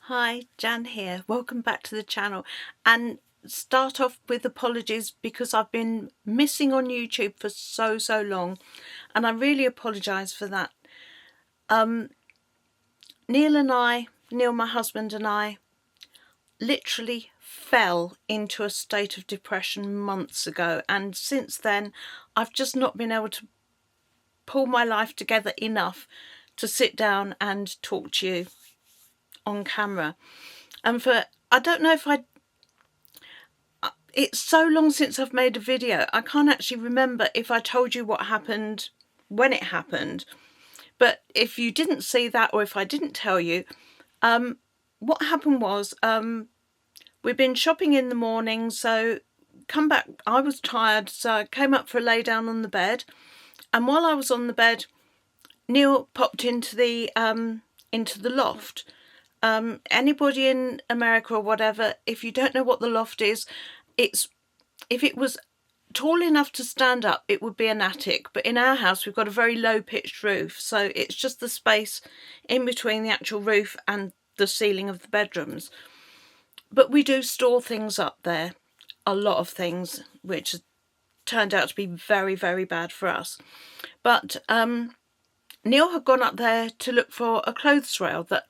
Hi, Jan here. Welcome back to the channel, and start off with apologies because I've been missing on YouTube for so long, and I really apologise for that. Neil, my husband and I, literally fell into a state of depression months ago, and since then I've just not been able to pull my life together enough to sit down and talk to you on camera. And I don't know if it's so long since I've made a video, I can't actually remember if I told you what happened when it happened. But if you didn't see that, or if I didn't tell you, what happened was we've been shopping in the morning, so come back, I was tired, so I came up for a lay down on the bed, and while I was on the bed, Neil popped into the loft. Anybody in America or whatever, if you don't know what the loft is, if it was tall enough to stand up, it would be an attic. But in our house, we've got a very low pitched roof, so it's just the space in between the actual roof and the ceiling of the bedrooms. But we do store things up there, a lot of things, which turned out to be very bad for us. But Neil had gone up there to look for a clothes rail that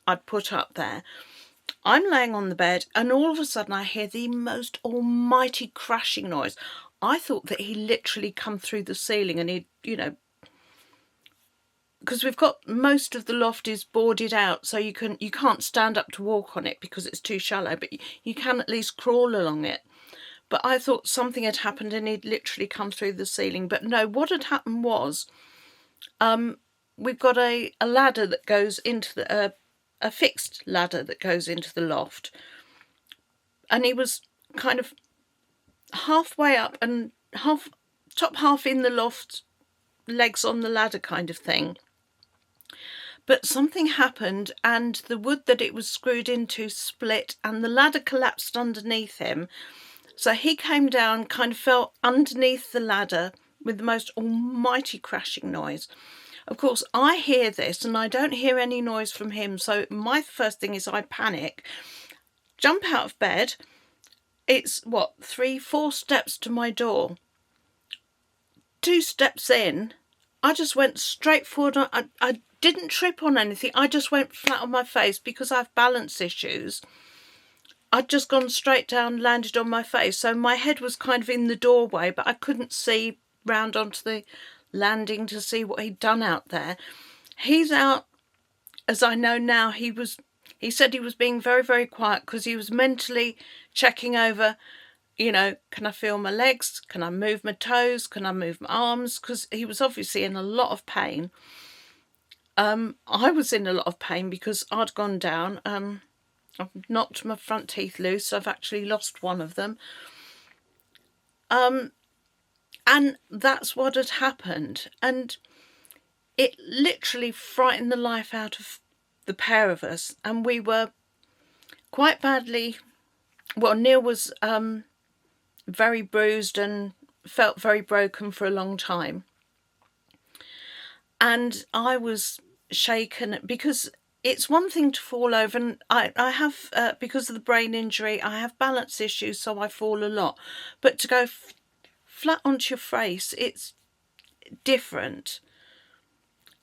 I'd put up there. I'm laying on the bed, and all of a sudden I hear the most almighty crashing noise. I thought that he literally come through the ceiling, and he, because we've got most of the loft is boarded out, so you can't stand up to walk on it because it's too shallow, but you can at least crawl along it. But I thought something had happened and he'd literally come through the ceiling. But no, what had happened was we've got a ladder that goes into the a fixed ladder that goes into the loft, and he was kind of halfway up and top half in the loft, legs on the ladder kind of thing. But something happened, and the wood that it was screwed into split, and the ladder collapsed underneath him. So he came down, kind of fell underneath the ladder with the most almighty crashing noise. Of course, I hear this and I don't hear any noise from him. So my first thing is I panic, jump out of bed. It's 3-4 steps to my door. 2 steps in, I just went straight forward. I didn't trip on anything. I just went flat on my face because I have balance issues. I'd just gone straight down, landed on my face. So my head was kind of in the doorway, but I couldn't see round onto the landing to see what he'd done out there. He's out, as I know now, he said he was being very quiet because he was mentally checking over, can I feel my legs? Can I move my toes? Can I move my arms? Because he was obviously in a lot of pain. I was in a lot of pain because I'd gone down. I've knocked my front teeth loose. I've actually lost one of them. And that's what had happened. And it literally frightened the life out of the pair of us. And we were quite badly, Neil was very bruised and felt very broken for a long time. And I was shaken because it's one thing to fall over, and I have, because of the brain injury, I have balance issues, so I fall a lot. But to go flat onto your face, it's different.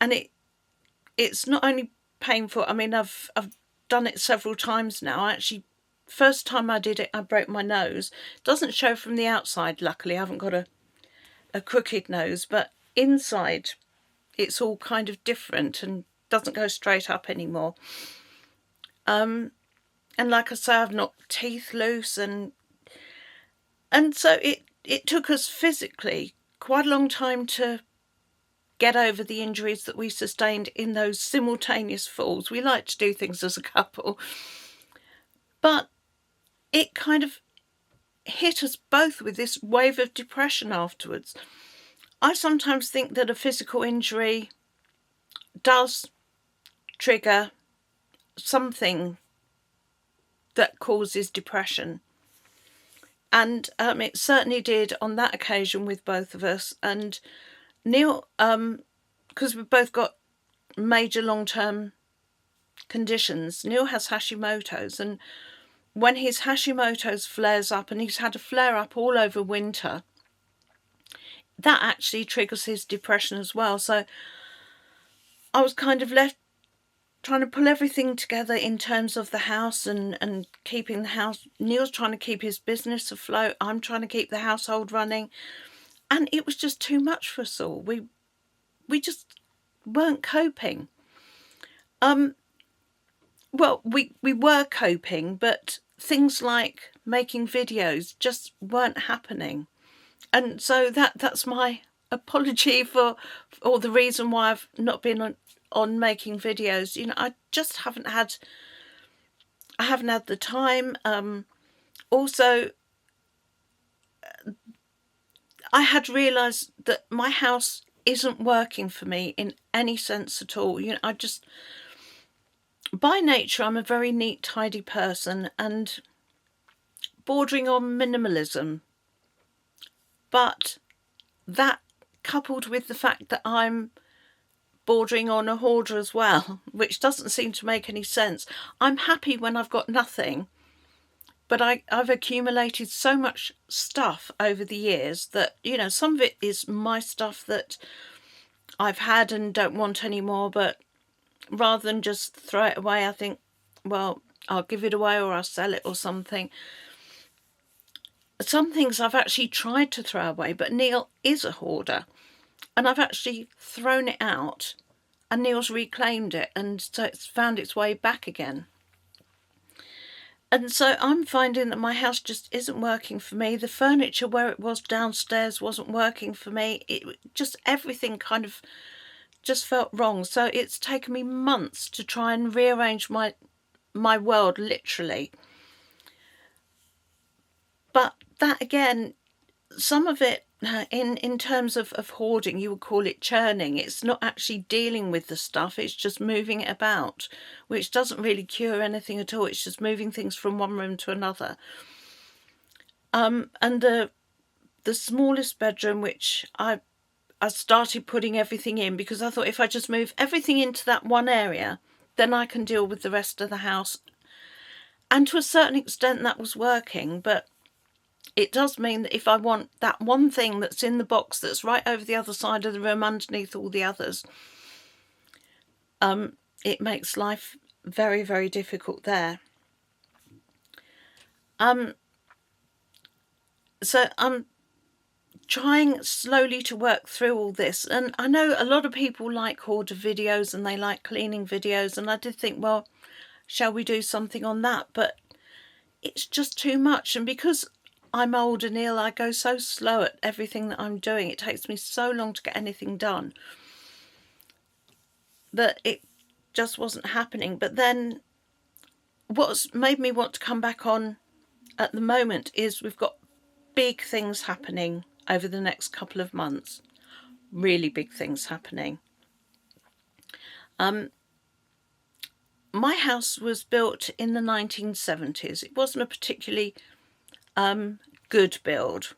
And it's not only painful, I mean, I've done it several times now. Actually, first time I did it, I broke my nose. It doesn't show from the outside, luckily. I haven't got a crooked nose, but inside it's all kind of different and doesn't go straight up anymore. And like I say, I've knocked teeth loose, and so it took us physically quite a long time to get over the injuries that we sustained in those simultaneous falls. We like to do things as a couple, but it kind of hit us both with this wave of depression afterwards. I sometimes think that a physical injury does trigger something that causes depression. And it certainly did on that occasion with both of us. And Neil, because we've both got major long-term conditions. Neil has Hashimoto's, and when his Hashimoto's flares up, and he's had a flare up all over winter, that actually triggers his depression as well. So I was kind of left trying to pull everything together in terms of the house and keeping the house. Neil's trying to keep his business afloat. I'm trying to keep the household running. And it was just too much for us all. We just weren't coping. Well, we were coping, but things like making videos just weren't happening. And so that's my apology for, or the reason why I've not been on making videos. You know, I just haven't had the time. Also, I had realised that my house isn't working for me in any sense at all. You know, by nature, I'm a very neat, tidy person and bordering on minimalism. But that, coupled with the fact that I'm bordering on a hoarder as well, which doesn't seem to make any sense. I'm happy when I've got nothing, but I've accumulated so much stuff over the years that, you know, some of it is my stuff that I've had and don't want anymore, but rather than just throw it away, I think, well, I'll give it away or I'll sell it or something. Some things I've actually tried to throw away, but Neil is a hoarder. And I've actually thrown it out and Neil's reclaimed it, and so it's found its way back again. And so I'm finding that my house just isn't working for me. The furniture where it was downstairs wasn't working for me. It just, everything kind of just felt wrong. So it's taken me months to try and rearrange my world, literally. But that again, some of it, in terms of hoarding, you would call it churning. It's not actually dealing with the stuff, it's just moving it about, which doesn't really cure anything at all. It's just moving things from one room to another. And the smallest bedroom, which I started putting everything in, because I thought if I just move everything into that one area, then I can deal with the rest of the house. And to a certain extent that was working, but it does mean that if I want that one thing that's in the box that's right over the other side of the room underneath all the others, it makes life very, very difficult there. So I'm trying slowly to work through all this, and I know a lot of people like hoarder videos and they like cleaning videos, and I did think, well, shall we do something on that? But it's just too much, and because I'm old and ill, I go so slow at everything that I'm doing. It takes me so long to get anything done that it just wasn't happening. But then what's made me want to come back on at the moment is we've got big things happening over the next couple of months. Really big things happening. My house was built in the 1970s. It wasn't a particularly good build.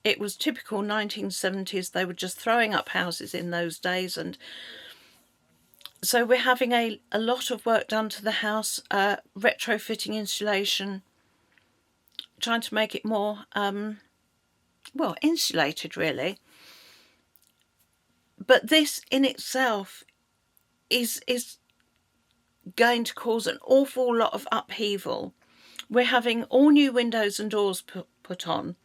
It was typical 1970s. They were just throwing up houses in those days, and so we're having a lot of work done to the house, retrofitting insulation, trying to make it more well, insulated really. But this in itself is going to cause an awful lot of upheaval. We're having all new windows and doors put on,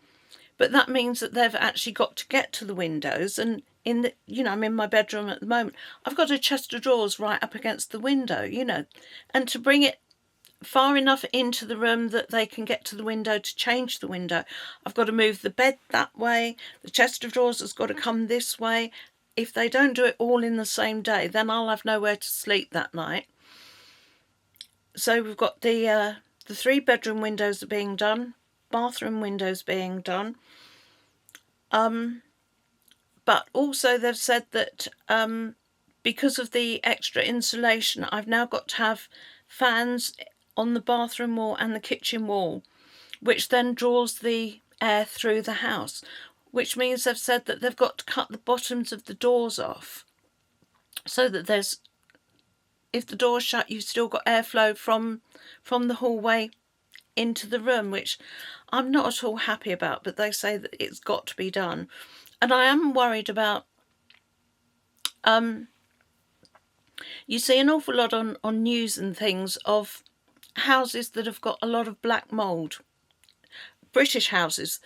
but that means that they've actually got to get to the windows. And in the, you know, I'm in my bedroom at the moment. I've got a chest of drawers right up against the window, you know, and to bring it far enough into the room that they can get to the window to change the window, I've got to move the bed that way. The chest of drawers has got to come this way. If they don't do it all in the same day, then I'll have nowhere to sleep that night. So we've got the 3-bedroom windows are being done, bathroom windows being done. But also they've said that because of the extra insulation, I've now got to have fans on the bathroom wall and the kitchen wall, which then draws the air through the house, which means they've said that they've got to cut the bottoms of the doors off so that there's if the door's shut, you've still got airflow from the hallway into the room, which I'm not at all happy about, but they say that it's got to be done. And I am worried about, you see an awful lot on news and things of houses that have got a lot of black mould, British houses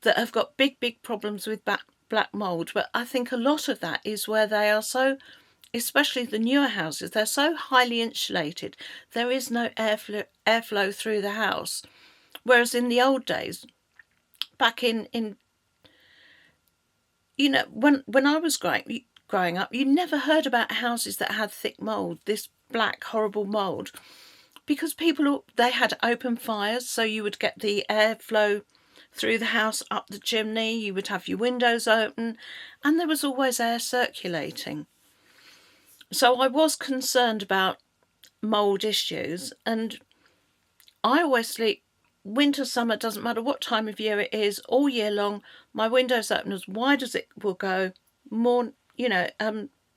that have got big problems with black mould. But I think a lot of that is where they are so, especially the newer houses, they're so highly insulated, there is no airflow through the house. Whereas in the old days, back in you know, when I was growing up, you never heard about houses that had thick mould, this black horrible mould, because they had open fires, so you would get the airflow through the house up the chimney, you would have your windows open, and there was always air circulating. So I was concerned about mould issues, and I always sleep winter, summer, doesn't matter what time of year it is, all year long. My windows open as wide as it will go. More,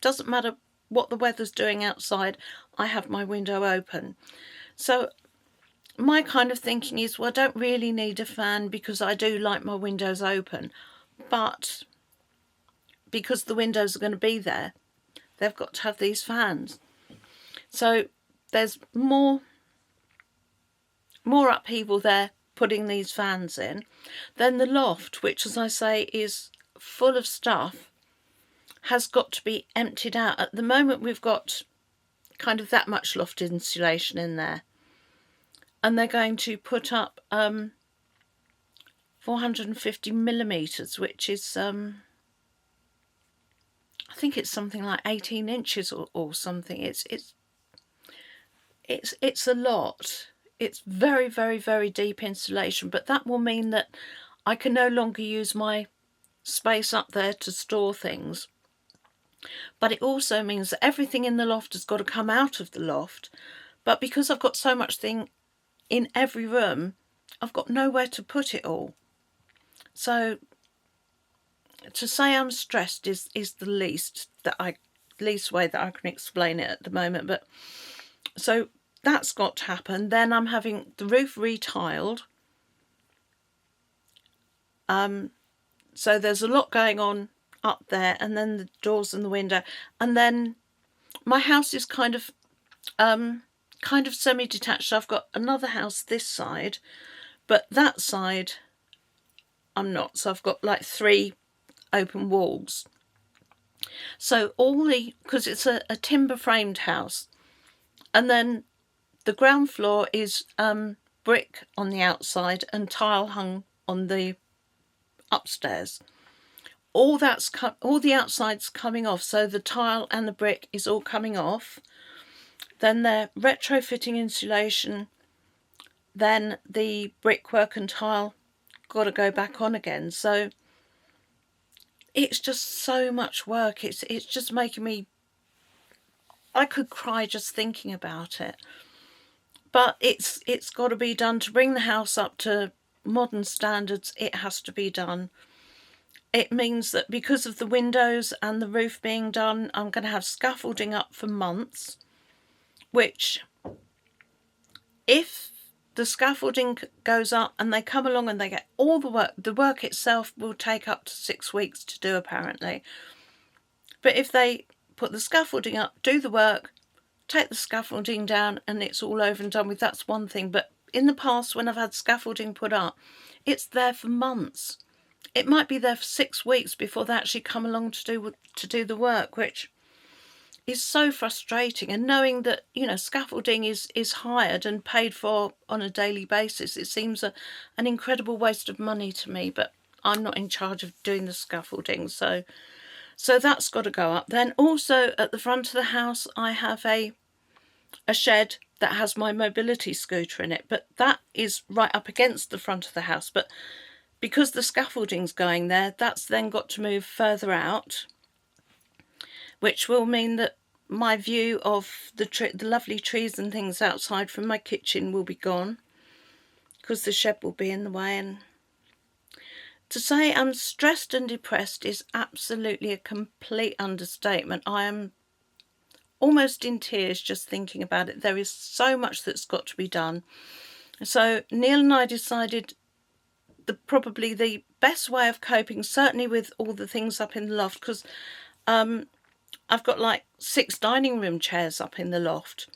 doesn't matter what the weather's doing outside, I have my window open. So my kind of thinking is, well, I don't really need a fan because I do like my windows open, but because the windows are going to be there, they've got to have these fans. So there's more upheaval there putting these fans in. Then the loft, which, as I say, is full of stuff, has got to be emptied out. At the moment, we've got kind of that much loft insulation in there, and they're going to put up 450 millimetres, which is I think it's something like 18 inches or something. It's a lot. It's very, very, very deep insulation, but that will mean that I can no longer use my space up there to store things. But it also means that everything in the loft has got to come out of the loft. But because I've got so much thing in every room, I've got nowhere to put it all. So to say I'm stressed is the least way that I can explain it at the moment. But so that's got to happen. Then I'm having the roof retiled. So there's a lot going on up there, and then the doors and the window, and then my house is kind of semi-detached. So I've got another house this side, but that side I'm not. So I've got like 3 open walls. So because it's a timber framed house, and then the ground floor is brick on the outside and tile hung on the upstairs. All the outside's coming off, so the tile and the brick is all coming off. Then they're retrofitting insulation. Then the brickwork and tile got to go back on again. So it's just so much work. It's just making me, I could cry just thinking about it. But it's got to be done to bring the house up to modern standards. It has to be done. It means that because of the windows and the roof being done, I'm going to have scaffolding up for months, which, if the scaffolding goes up and they come along and they get all the work itself will take up to 6 weeks to do, apparently. But if they put the scaffolding up, do the work, take the scaffolding down, and it's all over and done with, that's one thing. But in the past, when I've had scaffolding put up, it's there for months. It might be there for 6 weeks before they actually come along to do the work, which is so frustrating. And knowing that, scaffolding is hired and paid for on a daily basis, it seems an incredible waste of money to me. But I'm not in charge of doing the scaffolding, so that's got to go up. Then also at the front of the house, I have a shed that has my mobility scooter in it, but that is right up against the front of the house. But because the scaffolding's going there, that's then got to move further out, which will mean that my view of the lovely trees and things outside from my kitchen will be gone, because the shed will be in the way. And to say I'm stressed and depressed is absolutely a complete understatement. I am almost in tears just thinking about it. There is so much that's got to be done. So Neil and I decided probably the best way of coping, certainly with all the things up in the loft, because I've got like 6 dining room chairs up in the loft.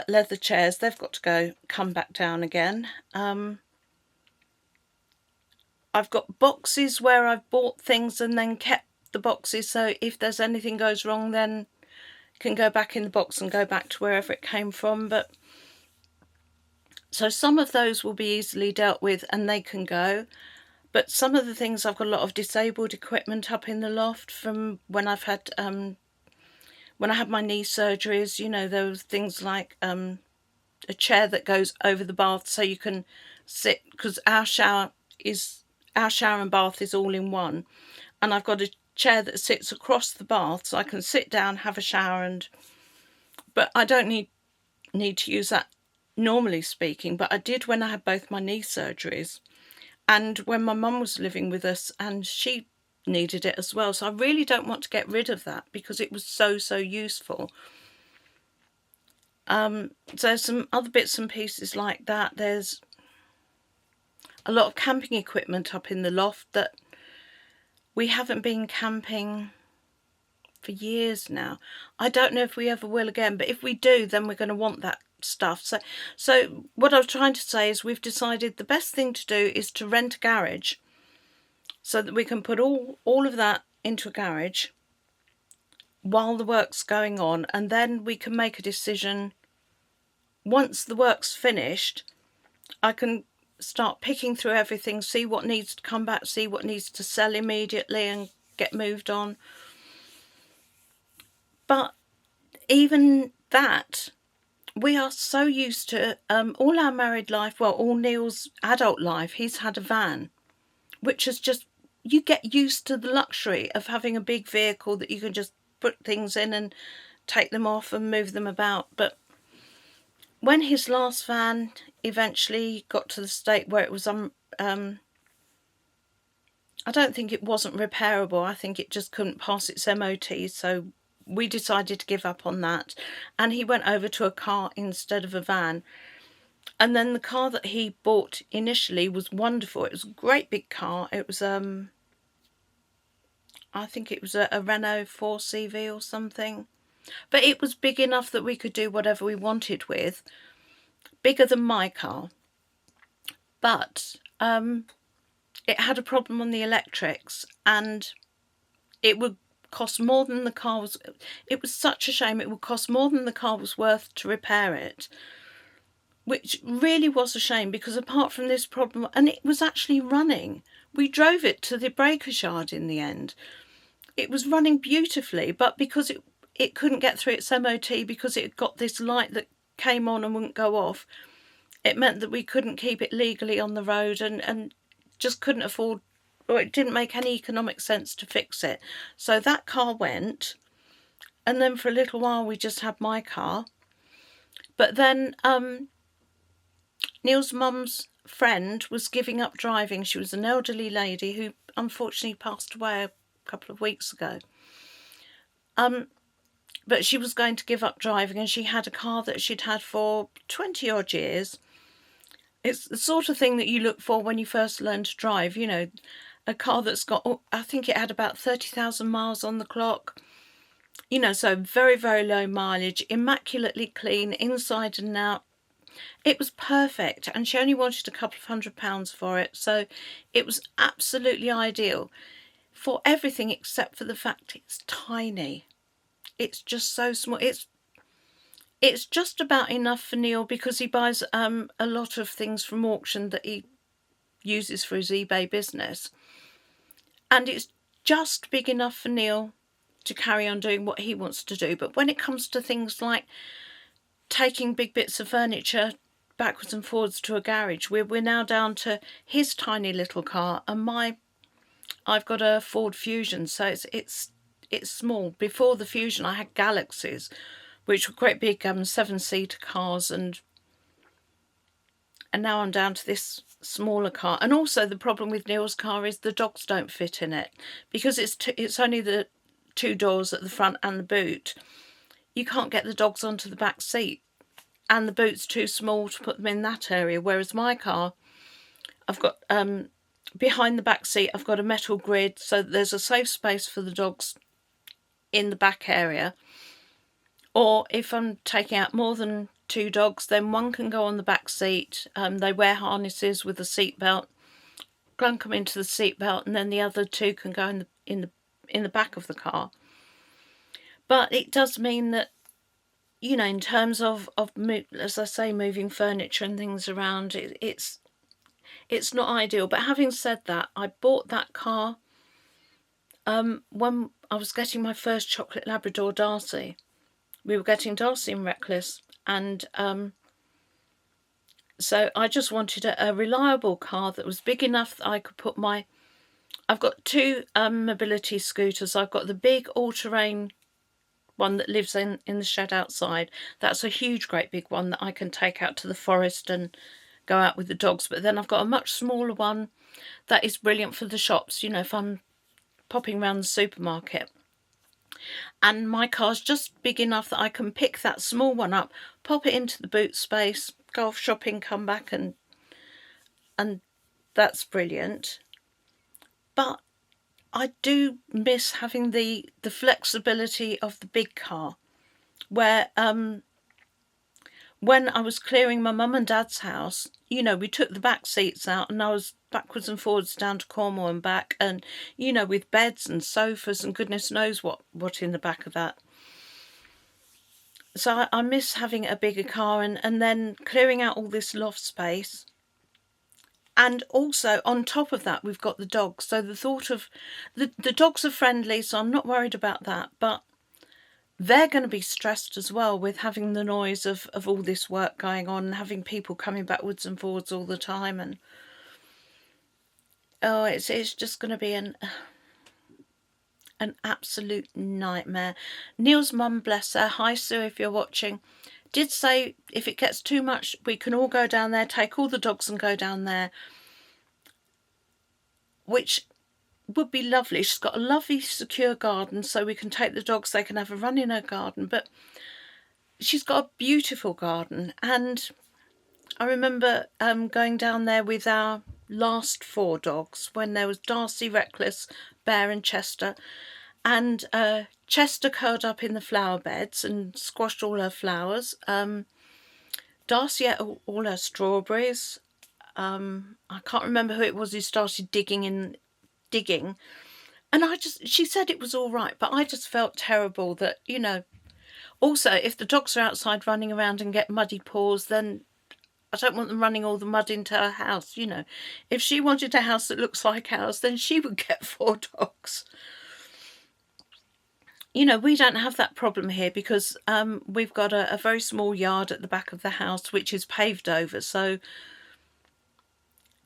Leather chairs, they've got to come back down again. I've got boxes where I've bought things and then kept the boxes, so if there's anything goes wrong, then can go back in the box and go back to wherever it came from. But so some of those will be easily dealt with and they can go. But some of the things, I've got a lot of disabled equipment up in the loft from when I've had when I had my knee surgeries. You know, those things like a chair that goes over the bath so you can sit, because our shower and bath is all in one, and I've got a chair that sits across the bath so I can sit down, have a shower, but I don't need to use that normally speaking, but I did when I had both my knee surgeries and when my mum was living with us and she needed it as well. So I really don't want to get rid of that because it was so useful. There's some other bits and pieces like that. There's a lot of camping equipment up in the loft that we haven't been camping for years now. I don't know if we ever will again, but if we do, then we're going to want that stuff. So what I was trying to say is we've decided the best thing to do is to rent a garage so that we can put all of that into a garage while the work's going on, and then we can make a decision. Once the work's finished, I can start picking through everything, see what needs to come back, see what needs to sell immediately and get moved on. But even that, we are so used to all our married life, well, all Neil's adult life, he's had a van, which is just, you get used to the luxury of having a big vehicle that you can just put things in and take them off and move them about. But when his last van eventually got to the state where it was I don't think it wasn't repairable, I think it just couldn't pass its MOT, so we decided to give up on that, and he went over to a car instead of a van. And then the car that he bought initially was wonderful. It was a great big car. It was I think it was a Renault 4CV or something, but it was big enough that we could do whatever we wanted with, bigger than my car. But it had a problem on the electrics, and it would cost more than the car was. It was such a shame. It would cost more than the car was worth to repair it, which really was a shame, because apart from this problem, and it was actually running. We drove it to the breaker's yard in the end. It was running beautifully, but because it couldn't get through its MOT, because it got this light that came on and wouldn't go off, it meant that we couldn't keep it legally on the road and just couldn't afford, or it didn't make any economic sense to fix it. So that car went, and then for a little while we just had my car. But then Neil's mum's friend was giving up driving. She was an elderly lady who unfortunately passed away a couple of weeks ago. But she was going to give up driving, and she had a car that she'd had for 20 odd years. It's the sort of thing that you look for when you first learn to drive, you know, a car that's got, I think it had about 30,000 miles on the clock, you know, so very low mileage, immaculately clean inside and out. It was perfect, and she only wanted a couple of £100 for it, so it was absolutely ideal for everything except for the fact it's tiny. It's just so small. It's just about enough for Neil, because he buys a lot of things from auction that he uses for his eBay business, and it's just big enough for Neil to carry on doing what he wants to do. But when it comes to things like taking big bits of furniture backwards and forwards to a garage, we're now down to his tiny little car, and I've got a Ford Fusion, so it's small. Before the Fusion I had Galaxies, which were quite big 7-seater cars, and now I'm down to this smaller car. And also the problem with Neil's car is the dogs don't fit in it, because it's only the 2 doors at the front and the boot, you can't get the dogs onto the back seat, and the boot's too small to put them in that area. Whereas my car, I've got behind the back seat, I've got a metal grid, so there's a safe space for the dogs in the back area. Or if I'm taking out more than 2 dogs, then one can go on the back seat. They wear harnesses with a seat belt, clunk them into the seat belt, and then the other 2 can go in the back of the car. But it does mean that, you know, in terms of as I say, moving furniture and things around, it's not ideal. But having said that, I bought that car when I was getting my first chocolate Labrador, Darcy. We were getting Darcy and Reckless, and so I just wanted a reliable car that was big enough that I could put my... I've got 2 mobility scooters. I've got the big all-terrain one that lives in the shed outside. That's a huge, great big one that I can take out to the forest and go out with the dogs. But then I've got a much smaller one that is brilliant for the shops, you know, if I'm popping around the supermarket. And my car's just big enough that I can pick that small one up, pop it into the boot space, go off shopping, come back, and that's brilliant. But I do miss having the flexibility of the big car, where when I was clearing my mum and dad's house, you know, we took the back seats out and I was backwards and forwards down to Cornwall and back, and, you know, with beds and sofas and goodness knows what in the back of that. So I miss having a bigger car, and then clearing out all this loft space. And also, on top of that, we've got the dogs. So the thought of... The dogs are friendly, so I'm not worried about that. But they're going to be stressed as well with having the noise of all this work going on and having people coming backwards and forwards all the time. And oh, it's just going to be an absolute nightmare. Neil's mum, bless her, hi Sue if you're watching, did say if it gets too much, we can all go down there, take all the dogs and go down there, which would be lovely. She's got a lovely secure garden, so we can take the dogs, they can have a run in her garden. But she's got a beautiful garden, and I remember going down there with our last 4 dogs when there was Darcy, Reckless, Bear and Chester. And Chester curled up in the flower beds and squashed all her flowers. Darcy ate all her strawberries. I can't remember who it was who started digging. And she said it was all right, but I just felt terrible that, you know, also if the dogs are outside running around and get muddy paws, then I don't want them running all the mud into her house, you know. If she wanted a house that looks like ours, then she would get 4 dogs. You know, we don't have that problem here because we've got a very small yard at the back of the house which is paved over, so,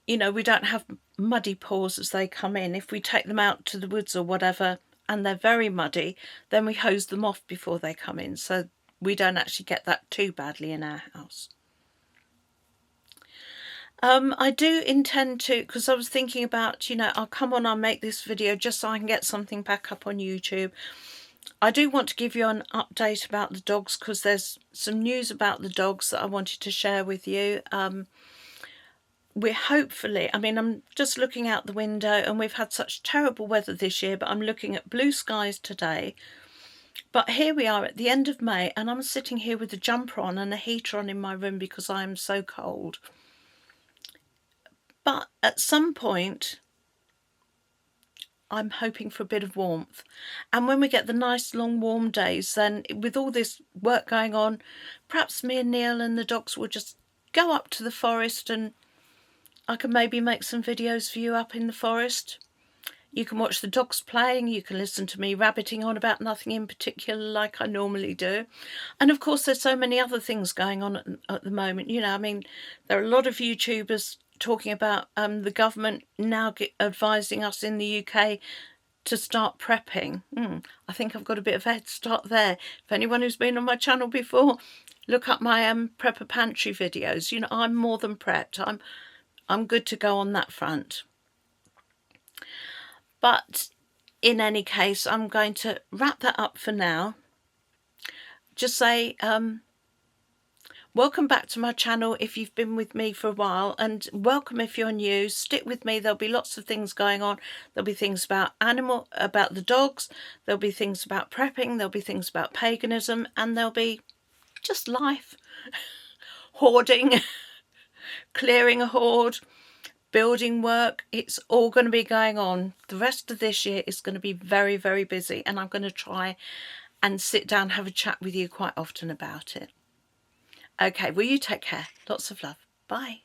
you know, we don't have muddy paws as they come in. If we take them out to the woods or whatever and they're very muddy, then we hose them off before they come in, so we don't actually get that too badly in our house. I do intend to, because I was thinking about, you know, I'll make this video just so I can get something back up on YouTube. I do want to give you an update about the dogs because there's some news about the dogs that I wanted to share with you. We're hopefully, I mean, I'm just looking out the window and we've had such terrible weather this year, but I'm looking at blue skies today. But here we are at the end of May and I'm sitting here with a jumper on and a heater on in my room because I am so cold. But at some point, I'm hoping for a bit of warmth. And when we get the nice long warm days, then with all this work going on, perhaps me and Neil and the dogs will just go up to the forest and I can maybe make some videos for you up in the forest. You can watch the dogs playing, you can listen to me rabbiting on about nothing in particular like I normally do. And of course there's so many other things going on at the moment. You know, I mean, there are a lot of YouTubers talking about the government now advising us in the UK to start prepping. I think I've got a bit of a head start there. If anyone who's been on my channel before, look up my prepper pantry videos. You know, I'm more than prepped. I'm good to go on that front. But in any case, I'm going to wrap that up for now. Just say welcome back to my channel if you've been with me for a while, and welcome if you're new. Stick with me. There'll be lots of things going on. There'll be things about about the dogs, there'll be things about prepping, there'll be things about paganism, and there'll be just life. Hoarding, clearing a hoard, building work. It's all going to be going on. The rest of this year is going to be very, very busy, and I'm going to try and sit down, have a chat with you quite often about it. Okay, well, you take care. Lots of love. Bye.